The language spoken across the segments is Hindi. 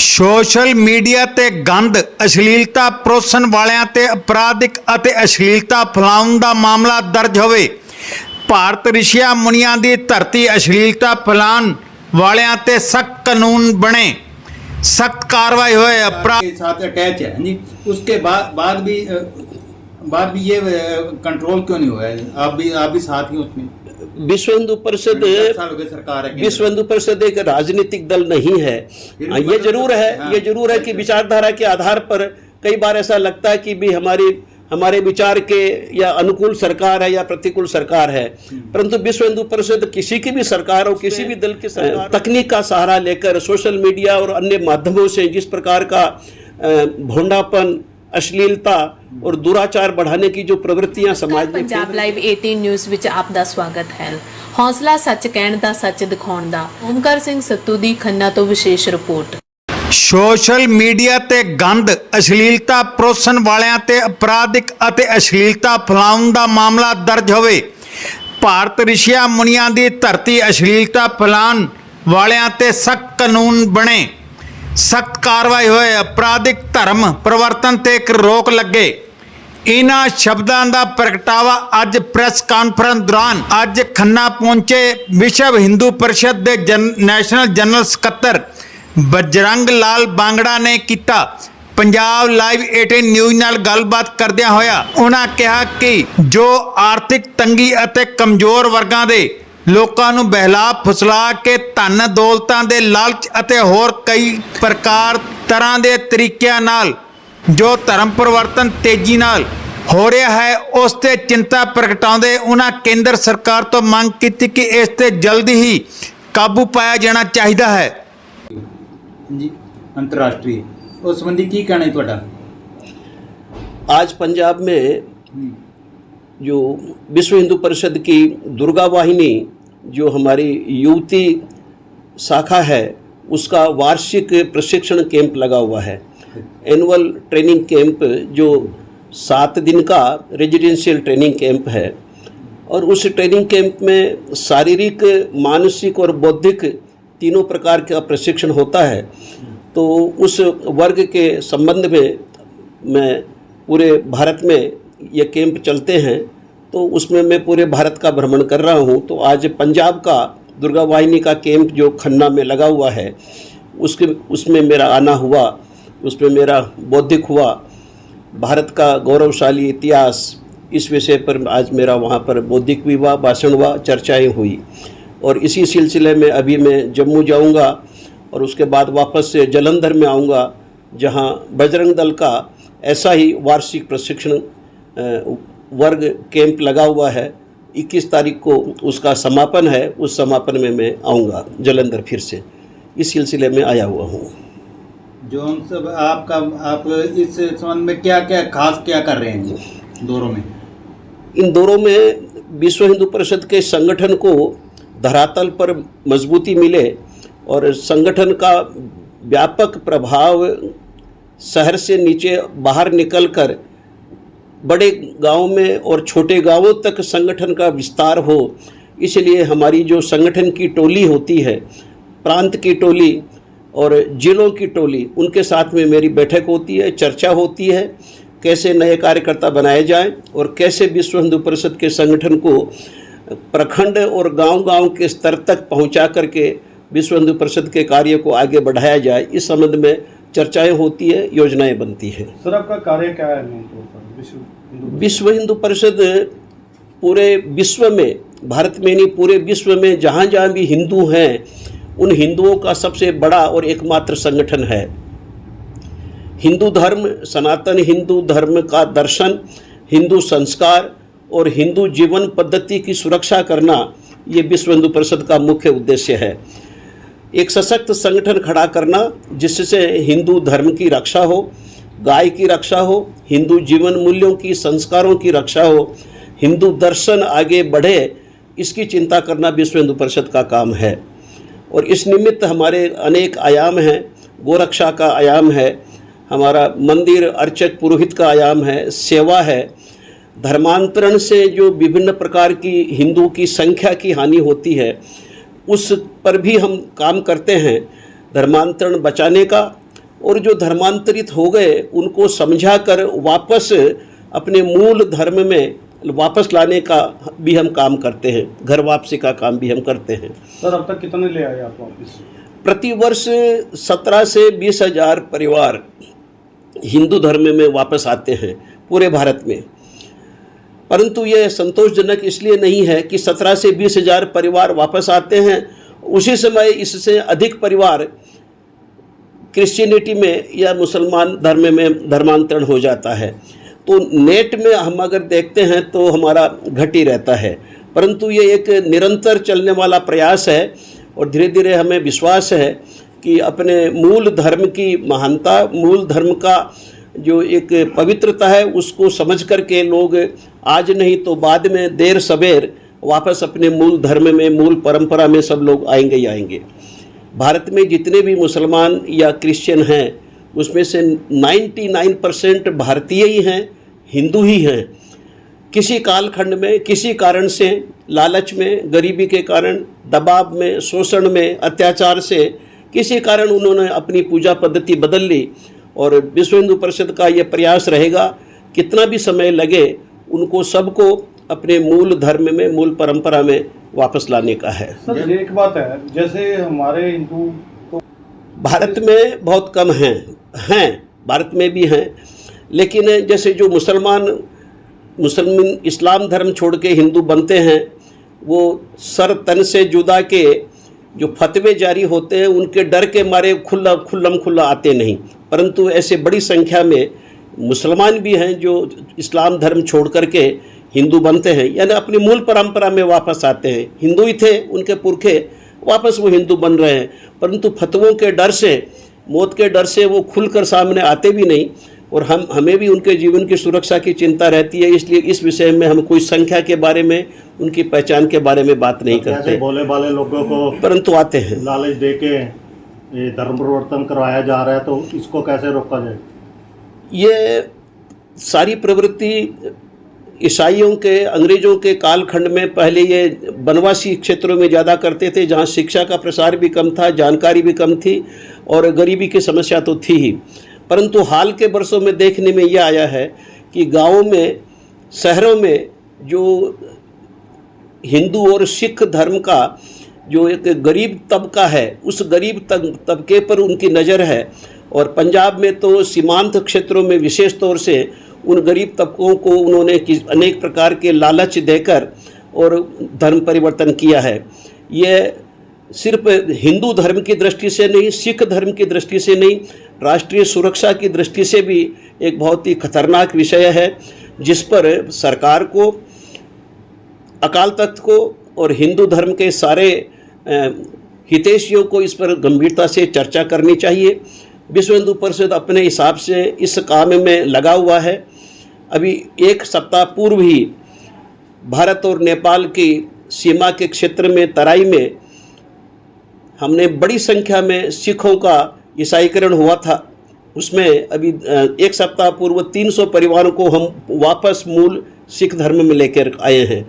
ਸੋਸ਼ਲ ਮੀਡੀਆ ਤੇ ਗੰਦ ਅਸ਼ਲੀਲਤਾ ਪਰੋਸਣ ਵਾਲਿਆਂ ਤੇ ਅਪਰਾਧਿਕ ਅਤੇ ਅਸ਼ਲੀਲਤਾ ਫੈਲਾਉਣ ਦਾ ਮਾਮਲਾ ਦਰਜ ਹੋਵੇ। ਭਾਰਤ ਰਿਸ਼ੀਆਂ ਮੁਨੀਆਂ ਦੀ ਧਰਤੀ ਅਸ਼ਲੀਲਤਾ ਫੈਲਾਉਣ वालियां ते सख्त कानून बने, सख्त कार्रवाई होए। अपराध के साथ अटैच है जी, उसके बाद भी ये कंट्रोल क्यों नहीं हुआ है? आप भी साथ ही उसमें। विश्व हिंदू परिषद सरकार है, विश्व हिंदू परिषद एक राजनीतिक दल नहीं है। ये जरूर है, ये जरूर है कि विचारधारा के आधार पर कई बार ऐसा लगता है कि भी हमारे विचार के या अनुकूल सरकार है या प्रतिकूल सरकार है, परंतु विश्व हिंदू परिषद किसी की भी सरकार हो, किसी भी दल की सरकार, तकनीक का सहारा लेकर सोशल मीडिया और अन्य माध्यमों से जिस प्रकार का भोंडापन, अश्लीलता और दुराचार बढ़ाने की जो प्रवृत्तियां समाज में। पंजाब लाइव 18 न्यूज़ ਵਿੱਚ ਆਪ ਦਾ ਸਵਾਗਤ ਹੈ। ਹੌਸਲਾ ਸੱਚ ਕਹਿਣ ਦਾ, ਸੱਚ ਦਿਖਾਉਣ ਦਾ। ਓਮਕਾਰ ਸਿੰਘ ਸੱਤੂ ਦੀ ਖੰਨਾ ਤੋਂ ਵਿਸ਼ੇਸ਼ ਰਿਪੋਰਟ। ਸੋਸ਼ਲ ਮੀਡੀਆ ਤੇ ਗੰਦ ਅਸ਼ਲੀਲਤਾ ਪਰੋਸਣ ਵਾਲਿਆਂ ਤੇ ਅਪਰਾਧਿਕ ਅਤੇ ਅਸ਼ਲੀਲਤਾ ਫੈਲਾਉਣ ਦਾ ਮਾਮਲਾ ਦਰਜ ਹੋਵੇ। ਭਾਰਤ ਰਿਸ਼ੀਆਂ ਮੁਨੀਆਂ ਦੀ ਧਰਤੀ ਅਸ਼ਲੀਲਤਾ ਫੈਲਾਉਣ ਵਾਲਿਆਂ ਤੇ ਸਖਤ ਕਾਨੂੰਨ ਬਣੇ, सख्त कार्रवाई होए। अपराधिक धर्म परिवर्तन ते एक रोक लगे। इन्हां शब्दां दा प्रगटावा अज प्रेस कॉन्फ्रेंस दौरान अज खन्ना पहुंचे विश्व हिंदू परिषद दे नैशनल जनरल सकत्तर बजरंग लाल बांगड़ा ने किया। पंजाब लाइव 18 न्यूज़ नाल गलबात करदियां होया उन्हां कहा कि जो आर्थिक तंगी अते कमज़ोर वर्गां दे लोकां नूं बहला फुसला के धन दौलतां दे लालच अते होर कई प्रकार तरह दे तरीकिਆਂ नाल जो धर्म परिवर्तन तेजी नाल हो रहा है उस ते चिंता प्रगटाउंदे उन्हां केंद्र सरकार तो मंग की कि इस ते जल्दी ही काबू पाया जाना चाहिए है। जी अंतरराष्ट्रीय उस संबंधी की कहना है तुहाडा? आज पंजाब में जो विश्व हिंदू परिषद की दुर्गा वाहिनी जो हमारी युवती शाखा है उसका वार्षिक प्रशिक्षण कैंप लगा हुआ है। एनुअल ट्रेनिंग कैंप जो 7 दिन का रेजिडेंशियल ट्रेनिंग कैंप है और उस ट्रेनिंग कैंप में शारीरिक, मानसिक और बौद्धिक तीनों प्रकार का प्रशिक्षण होता है। तो उस वर्ग के संबंध में मैं पूरे भारत में ये कैंप चलते हैं तो उसमें मैं पूरे भारत का भ्रमण कर रहा हूँ। तो आज पंजाब का दुर्गा वाहिनी का कैंप जो खन्ना में लगा हुआ है उसमें मेरा आना हुआ, उसमें मेरा बौद्धिक हुआ, भारत का गौरवशाली इतिहास इस विषय पर आज मेरा वहाँ पर बौद्धिक भी हुआ, भाषण हुआ, चर्चाएँ हुई। और इसी सिलसिले में अभी मैं जम्मू जाऊँगा और उसके बाद वापस से जालंधर में आऊँगा जहाँ बजरंग दल का ऐसा ही वार्षिक प्रशिक्षण वर्ग कैंप लगा हुआ है। 21 तारीख को उसका समापन है, उस समापन में मैं आऊँगा जालंधर फिर से। इस सिलसिले में आया हुआ हूँ। जो हम सब आप इस संबंध में क्या कर रहे हैं जी दौरों में? इन दौरों में विश्व हिंदू परिषद के संगठन को धरातल पर मजबूती मिले और संगठन का व्यापक प्रभाव शहर से नीचे बाहर निकलकर बड़े गांव में और छोटे गांवों तक संगठन का विस्तार हो। इसलिए हमारी जो संगठन की टोली होती है, प्रांत की टोली और जिलों की टोली, उनके साथ में मेरी बैठक होती है, चर्चा होती है कैसे नए कार्यकर्ता बनाए जाएं और कैसे विश्व हिंदू परिषद के संगठन को प्रखंड और गांव-गांव के स्तर तक पहुंचा करके विश्व हिंदू परिषद के कार्य को आगे बढ़ाया जाए। इस संबंध में चर्चाएं होती है, योजनाएं बनती है। सर आपका कार्य क्या है? विश्व हिंदू परिषद पूरे विश्व में, भारत में नहीं पूरे विश्व में जहाँ जहाँ भी हिंदू हैं उन हिंदुओं का सबसे बड़ा और एकमात्र संगठन है। हिंदू धर्म, सनातन हिंदू धर्म का दर्शन, हिंदू संस्कार और हिंदू जीवन पद्धति की सुरक्षा करना ये विश्व हिंदू परिषद का मुख्य उद्देश्य है। एक सशक्त संगठन खड़ा करना जिससे हिंदू धर्म की रक्षा हो, गाय की रक्षा हो, हिंदू जीवन मूल्यों की, संस्कारों की रक्षा हो, हिंदू दर्शन आगे बढ़े, इसकी चिंता करना विश्व हिंदू परिषद का काम है। और इस निमित्त हमारे अनेक आयाम हैं। गोरक्षा का आयाम है, हमारा मंदिर अर्चक पुरोहित का आयाम है, सेवा है, धर्मांतरण से जो विभिन्न प्रकार की हिंदू की संख्या की हानि होती है उस पर भी हम काम करते हैं। धर्मांतरण बचाने का और जो धर्मांतरित हो गए उनको समझा कर वापस अपने मूल धर्म में वापस लाने का भी हम काम करते हैं, घर वापसी का काम भी हम करते हैं। सर अब तक कितने ले आए आप वापस? प्रतिवर्ष 17 से 20 हजार परिवार हिंदू धर्म में वापस आते हैं पूरे भारत में। परंतु यह संतोषजनक इसलिए नहीं है कि 17 से 20 हजार परिवार वापस आते हैं, उसी समय इससे अधिक परिवार क्रिश्चियनिटी में या मुसलमान धर्म में धर्मांतरण हो जाता है। तो नेट में हम अगर देखते हैं तो हमारा घट ही रहता है, परंतु ये एक निरंतर चलने वाला प्रयास है और धीरे धीरे हमें विश्वास है कि अपने मूल धर्म की महानता, मूल धर्म का जो एक पवित्रता है उसको समझ करके लोग आज नहीं तो बाद में देर सवेर वापस अपने मूल धर्म में, मूल परंपरा में सब लोग आएंगे ही आएंगे। भारत में जितने भी मुसलमान या क्रिश्चियन हैं उसमें से 99% भारतीय ही हैं, हिंदू ही हैं। किसी कालखंड में किसी कारण से, लालच में, गरीबी के कारण, दबाव में, शोषण में, अत्याचार से किसी कारण उन्होंने अपनी पूजा पद्धति बदल ली और विश्व हिंदू परिषद का ये प्रयास रहेगा, कितना भी समय लगे उनको सबको अपने मूल धर्म में, मूल परंपरा में वापस लाने का है। सर एक बात है, जैसे हमारे हिंदू तो भारत में बहुत कम हैं, भारत में भी हैं, लेकिन जैसे जो मुसलमान इस्लाम धर्म छोड़ के हिंदू बनते हैं वो सर तन से जुदा के जो फतवे जारी होते हैं उनके डर के मारे खुल्ला आते नहीं, परंतु ऐसे बड़ी संख्या में मुसलमान भी हैं जो इस्लाम धर्म छोड़ करके हिंदू बनते हैं, यानी अपनी मूल परंपरा में वापस आते हैं। हिंदू ही थे उनके पुरखे, वापस वो हिंदू बन रहे हैं, परंतु फतवों के डर से, मौत के डर से वो खुलकर सामने आते भी नहीं और हमें भी उनके जीवन की सुरक्षा की चिंता रहती है। इसलिए इस विषय में हम कोई संख्या के बारे में, उनकी पहचान के बारे में बात नहीं करते। बोले वाले लोगों को परंतु आते हैं। लालच देके ये धर्म परिवर्तन करवाया जा रहा है, तो इसको कैसे रोका जाए? ये सारी प्रवृत्ति ईसाइयों के, अंग्रेज़ों के कालखंड में पहले ये वनवासी क्षेत्रों में ज़्यादा करते थे, जहाँ शिक्षा का प्रसार भी कम था, जानकारी भी कम थी और गरीबी की समस्या तो थी ही। परंतु हाल के वर्षों में देखने में यह आया है कि गांवों में, शहरों में जो हिंदू और सिख धर्म का जो एक गरीब तबका है, उस गरीब तबके पर उनकी नज़र है और पंजाब में तो सीमांत क्षेत्रों में विशेष तौर से उन गरीब तबकों को उन्होंने अनेक प्रकार के लालच देकर और धर्म परिवर्तन किया है। यह सिर्फ हिंदू धर्म की दृष्टि से नहीं, सिख धर्म की दृष्टि से नहीं, राष्ट्रीय सुरक्षा की दृष्टि से भी एक बहुत ही खतरनाक विषय है, जिस पर सरकार को, अकाल तख्त को और हिंदू धर्म के सारे हितैषियों को इस पर गंभीरता से चर्चा करनी चाहिए। विश्व हिंदू परिषद अपने हिसाब से इस काम में लगा हुआ है। अभी एक सप्ताह पूर्व ही भारत और नेपाल की सीमा के क्षेत्र में, तराई में, हमने बड़ी संख्या में सिखों का ईसाईकरण हुआ था। उसमें अभी एक सप्ताह पूर्व 300 परिवारों को हम वापस मूल सिख धर्म में लेकर आए हैं।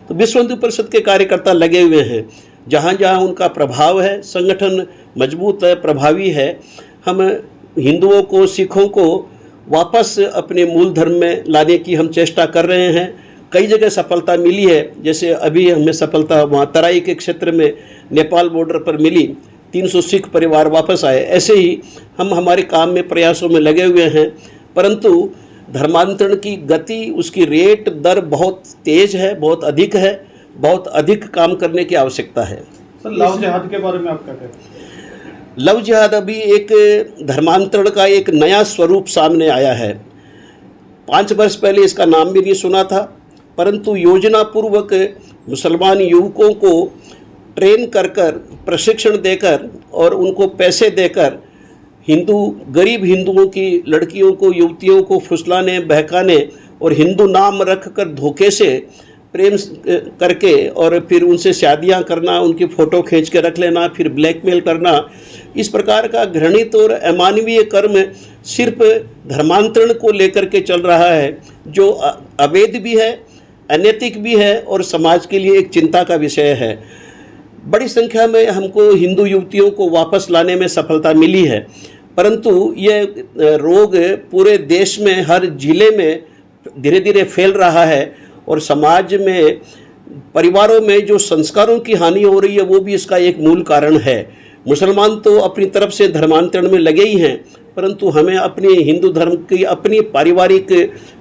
तो विश्व हिंदू परिषद के कार्यकर्ता लगे हुए हैं, जहाँ जहाँ उनका प्रभाव है, संगठन मजबूत है, प्रभावी है, हम हिंदुओं को, सिखों को वापस अपने मूल धर्म में लाने की हम चेष्टा कर रहे हैं। कई जगह सफलता मिली है, जैसे अभी हमें सफलता वहाँ तराई के क्षेत्र में नेपाल बॉर्डर पर मिली, 300 सिख परिवार वापस आए। ऐसे ही हम हमारे काम में, प्रयासों में लगे हुए हैं, परंतु धर्मांतरण की गति, उसकी रेट दर बहुत तेज़ है, बहुत अधिक है, बहुत अधिक काम करने की आवश्यकता है। सर लव जिहाद के बारे में आप क्या कहते हैं? लव जिहाद अभी एक धर्मांतरण का एक नया स्वरूप सामने आया है। 5 वर्ष पहले इसका नाम भी नहीं सुना था, परंतु योजनापूर्वक मुसलमान युवकों को ट्रेन कर प्रशिक्षण देकर और उनको पैसे देकर गरीब हिंदुओं की लड़कियों को, युवतियों को फुसलाने, बहकाने और हिंदू नाम रख कर धोखे से प्रेम करके और फिर उनसे शादियां करना, उनकी फ़ोटो खींच के रख लेना, फिर ब्लैकमेल करना, इस प्रकार का घृणित और अमानवीय कर्म सिर्फ धर्मांतरण को लेकर के चल रहा है, जो अवैध भी है, अनैतिक भी है और समाज के लिए एक चिंता का विषय है। बड़ी संख्या में हमको हिंदू युवतियों को वापस लाने में सफलता मिली है, परंतु ये रोग पूरे देश में हर जिले में धीरे धीरे फैल रहा है और समाज में परिवारों में जो संस्कारों की हानि हो रही है वो भी इसका एक मूल कारण है। मुसलमान तो अपनी तरफ से धर्मांतरण में लगे ही हैं, परंतु हमें अपने हिंदू धर्म की अपनी पारिवारिक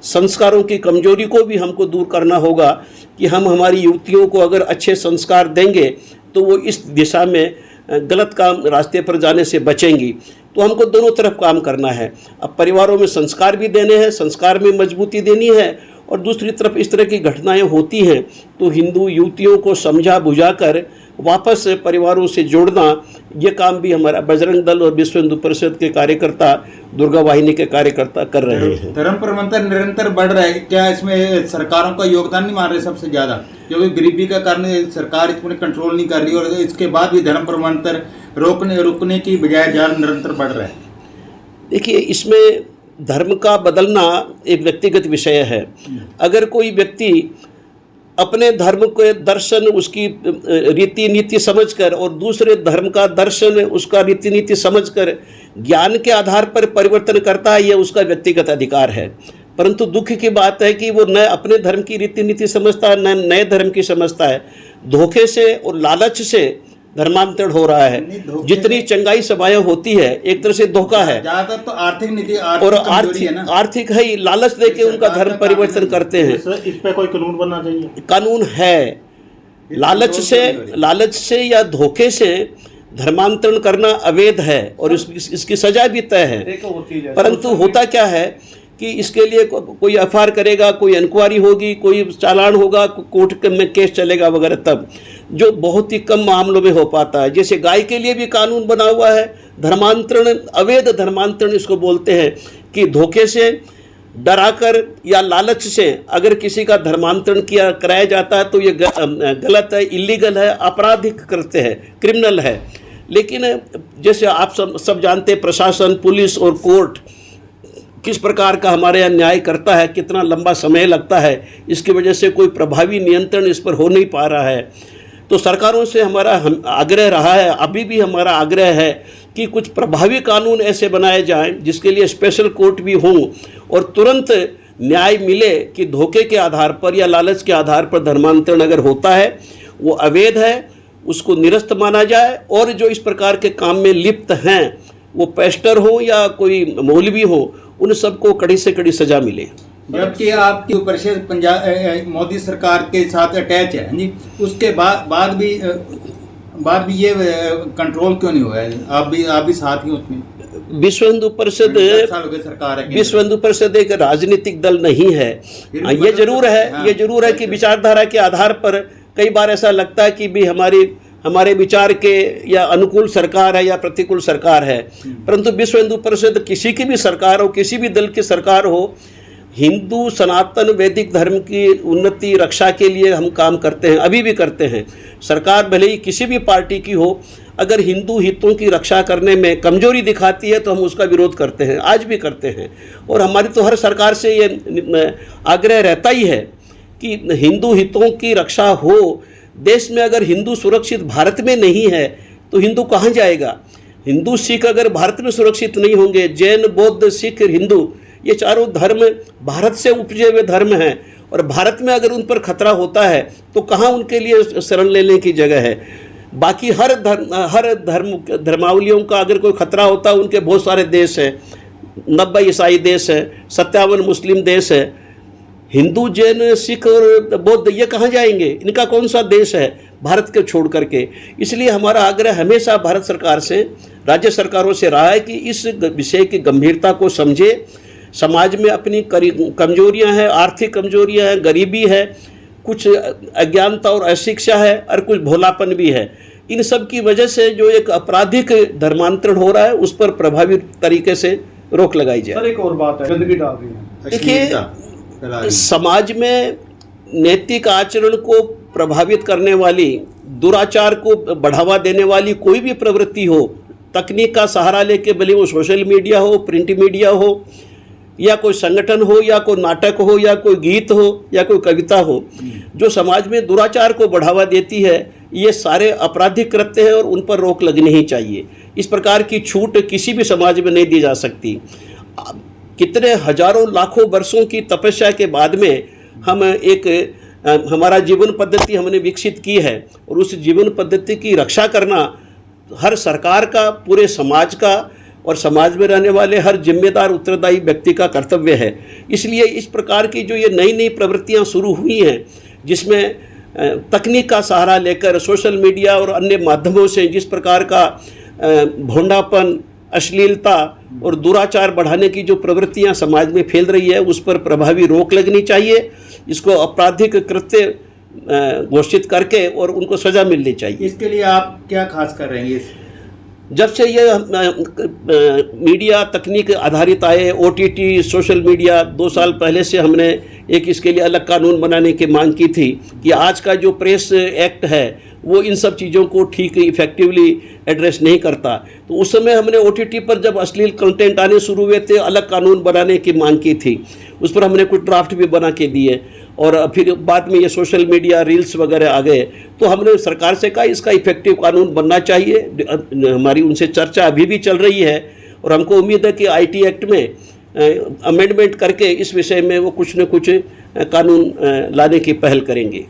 संस्कारों की कमजोरी को भी हमको दूर करना होगा कि हम हमारी युवतियों को अगर अच्छे संस्कार देंगे तो वो इस दिशा में गलत काम रास्ते पर जाने से बचेंगी। तो हमको दोनों तरफ काम करना है। अब परिवारों में संस्कार भी देने हैं, संस्कार में मजबूती देनी है, और दूसरी तरफ इस तरह की घटनाएं होती हैं तो हिंदू युवतियों को समझा बुझाकर वापस परिवारों से जोड़ना, ये काम भी हमारा बजरंग दल और विश्व हिंदू परिषद के कार्यकर्ता, दुर्गा वाहिनी के कार्यकर्ता कर रहे हैं। धर्म प्रवर्तन निरंतर बढ़ रहा है, क्या इसमें सरकारों का योगदान नहीं मान रहे सबसे ज्यादा? क्योंकि गरीबी का कारण सरकार इसमें कंट्रोल नहीं कर रही और इसके बाद भी धर्म प्रवर्तन रुकने की बजाय ज्यादा निरंतर बढ़ रहा है। देखिए, इसमें धर्म का बदलना एक व्यक्तिगत विषय है। अगर कोई व्यक्ति अपने धर्म के दर्शन, उसकी रीति नीति समझकर और दूसरे धर्म का दर्शन, उसका रीति नीति समझकर ज्ञान के आधार पर परिवर्तन करता है, यह उसका व्यक्तिगत अधिकार है। परंतु दुख की बात है कि वो न अपने धर्म की रीति नीति समझता है, न नए धर्म की समझता है। धोखे से और लालच से धर्मांतरण हो रहा है। जितनी चंगाई सभाएं होती है एक तरह से धोखा है। ज्यादातर तो आर्थिक नीति और आर्थिक है ही, लालच देके उनका धर्म परिवर्तन करते हैं। इस पे कोई कानून बनना चाहिए। कानून है। लालच से या धोखे से धर्मांतरण करना अवैध है और इसकी सजा भी तय है। परंतु होता क्या है कि इसके लिए कोई एफआईआर करेगा, कोई इंक्वायरी होगी, कोई चालान होगा, कोर्ट में केस चलेगा वगैरह, तब जो बहुत ही कम मामलों में हो पाता है। जैसे गाय के लिए भी कानून बना हुआ है, धर्मांतरण, अवैध धर्मांतरण इसको बोलते हैं कि धोखे से, डराकर या लालच से अगर किसी का धर्मांतरण कराया जाता है तो ये गलत है, इलीगल है, आपराधिक कृत्य है, क्रिमिनल है। लेकिन जैसे आप सब जानते हैं, प्रशासन, पुलिस और कोर्ट किस प्रकार का हमारे यहाँ न्याय करता है, कितना लंबा समय लगता है, इसकी वजह से कोई प्रभावी नियंत्रण इस पर हो नहीं पा रहा है। तो सरकारों से हमारा आग्रह रहा है, अभी भी हमारा आग्रह है कि कुछ प्रभावी कानून ऐसे बनाए जाएं जिसके लिए स्पेशल कोर्ट भी हों और तुरंत न्याय मिले कि धोखे के आधार पर या लालच के आधार पर धर्मांतरण अगर होता है वो अवैध है, उसको निरस्त माना जाए, और जो इस प्रकार के काम में लिप्त हैं, वो पेस्टर हो या कोई मौलवी हो, उन सबको कड़ी से कड़ी सजा मिले। जबकि आपकी परिषद पंजाब मोदी सरकार के साथ अटैच है जी, उसके बाद भी ये कंट्रोल क्यों नहीं हुआ है? आप भी साथ ही उसमें। विश्व हिंदू परिषद, सरकार है, विश्व हिंदू परिषद एक राजनीतिक दल नहीं है। ये जरूर है कि विचारधारा के आधार पर कई बार ऐसा लगता है कि भी हमारे विचार के या अनुकूल सरकार है या प्रतिकूल सरकार है, परंतु विश्व हिंदू परिषद किसी की भी सरकार हो, किसी भी दल की सरकार हो, हिंदू सनातन वैदिक धर्म की उन्नति रक्षा के लिए हम काम करते हैं, अभी भी करते हैं। सरकार भले ही किसी भी पार्टी की हो, अगर हिंदू हितों की रक्षा करने में कमजोरी दिखाती है तो हम उसका विरोध करते हैं, आज भी करते हैं। और हमारी तो हर सरकार से ये आग्रह रहता ही है कि हिंदू हितों की रक्षा हो। देश में अगर हिंदू सुरक्षित भारत में नहीं है तो हिंदू कहाँ जाएगा? हिंदू सिख अगर भारत में सुरक्षित नहीं होंगे, जैन बौद्ध सिख हिंदू, ये चारों धर्म भारत से उपजे हुए धर्म हैं, और भारत में अगर उन पर खतरा होता है तो कहाँ उनके लिए शरण लेने की जगह है? बाकी हर धर्मावलियों का अगर कोई खतरा होता है, उनके बहुत सारे देश हैं, 90 ईसाई देश है, 57 मुस्लिम देश है। हिंदू जैन सिख और बौद्ध ये कहाँ जाएंगे? इनका कौन सा देश है भारत को छोड़ करके? इसलिए हमारा आग्रह हमेशा भारत सरकार से, राज्य सरकारों से रहा है कि इस विषय की गंभीरता को समझे। समाज में अपनी कमजोरियां हैं, आर्थिक कमजोरियां हैं, गरीबी है, कुछ अज्ञानता और अशिक्षा है, और कुछ भोलापन भी है। इन सब की वजह से जो एक आपराधिक धर्मांतरण हो रहा है उस पर प्रभावी तरीके से रोक लगाई जाए। सर, एक और बात है, गंदगी डाल रही है। देखिए, समाज में नैतिक आचरण को प्रभावित करने वाली, दुराचार को बढ़ावा देने वाली कोई भी प्रवृत्ति हो, तकनीक का सहारा लेके, भले वो सोशल मीडिया हो, प्रिंट मीडिया हो, या कोई संगठन हो, या कोई नाटक हो, या कोई गीत हो, या कोई कविता हो, जो समाज में दुराचार को बढ़ावा देती है ये सारे आपराधिक कृत्य हैं और उन पर रोक लगनी ही चाहिए। इस प्रकार की छूट किसी भी समाज में नहीं दी जा सकती। कितने हजारों लाखों वर्षों की तपस्या के बाद में हम हमारा जीवन पद्धति हमने विकसित की है, और उस जीवन पद्धति की रक्षा करना हर सरकार का, पूरे समाज का और समाज में रहने वाले हर जिम्मेदार उत्तरदायी व्यक्ति का कर्तव्य है। इसलिए इस प्रकार की जो ये नई नई प्रवृत्तियां शुरू हुई हैं, जिसमें तकनीक का सहारा लेकर सोशल मीडिया और अन्य माध्यमों से जिस प्रकार का भोंडापन, अश्लीलता और दुराचार बढ़ाने की जो प्रवृत्तियां समाज में फैल रही है, उस पर प्रभावी रोक लगनी चाहिए। इसको आपराधिक कृत्य घोषित करके और उनको सजा मिलनी चाहिए। इसके लिए आप क्या खास कर रहे हैं? जब से ये मीडिया तकनीक आधारित आए, OTT, सोशल मीडिया, 2 साल पहले से हमने एक इसके लिए अलग कानून बनाने की मांग की थी कि आज का जो प्रेस एक्ट है वो इन सब चीज़ों को ठीक इफेक्टिवली एड्रेस नहीं करता। तो उस समय हमने OTT पर जब अश्लील कंटेंट आने शुरू हुए थे, अलग कानून बनाने की मांग की थी। उस पर हमने कुछ ड्राफ्ट भी बना के दिए, और फिर बाद में ये सोशल मीडिया रील्स वगैरह आ गए, तो हमने सरकार से कहा इसका इफेक्टिव कानून बनना चाहिए। हमारी उनसे चर्चा अभी भी चल रही है, और हमको उम्मीद है कि IT एक्ट में अमेंडमेंट करके इस विषय में वो कुछ न कुछ कानून लाने की पहल करेंगे।